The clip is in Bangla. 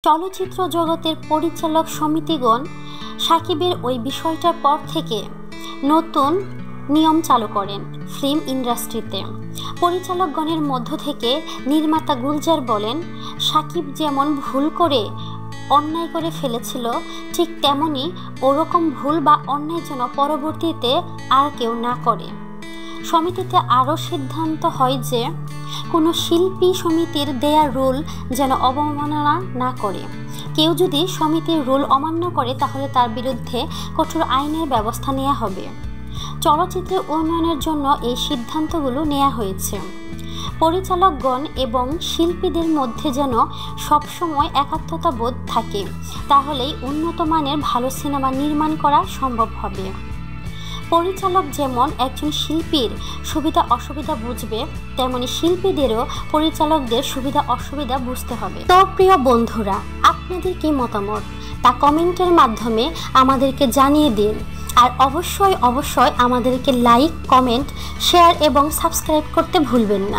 চলচ্চিত্র জগতের পরিচালক সমিতিগণ সাকিবের ওই বিষয়টার পর থেকে নতুন নিয়ম চালু করেন ফিল্ম ইন্ডাস্ট্রিতে। পরিচালকগণের মধ্য থেকে নির্মাতা গুলজার বলেন, সাকিব যেমন ভুল করে অন্যায় করে ফেলেছিল, ঠিক তেমনি ওরকম ভুল বা অন্যায় যেন পরবর্তীতে আর কেউ না করে। সমিতিতে আরও সিদ্ধান্ত হয় যে কোনো শিল্পী সমিতির দেয়া রুল যেন অবমাননা না করে। কেউ যদি সমিতির রুল অমান্য করে তাহলে তার বিরুদ্ধে কঠোর আইনের ব্যবস্থা নেওয়া হবে। চলচ্চিত্রের উন্নয়নের জন্য এই সিদ্ধান্তগুলো নেওয়া হয়েছে। পরিচালকগণ এবং শিল্পীদের মধ্যে যেন সবসময় একাত্মতা বোধ থাকে, তাহলেই উন্নত মানের ভালো সিনেমা নির্মাণ করা সম্ভব হবে। পরিচালক যেমন একজন শিল্পীর সুবিধা অসুবিধা বুঝবে, তেমনি শিল্পীদেরও পরিচালকদের সুবিধা অসুবিধা বুঝতে হবে। তো প্রিয় বন্ধুরা, আপনাদের কি মতামত তা কমেন্টের মাধ্যমে আমাদেরকে জানিয়ে দিন। আর অবশ্যই আমাদেরকে লাইক, কমেন্ট, শেয়ার এবং সাবস্ক্রাইব করতে ভুলবেন না।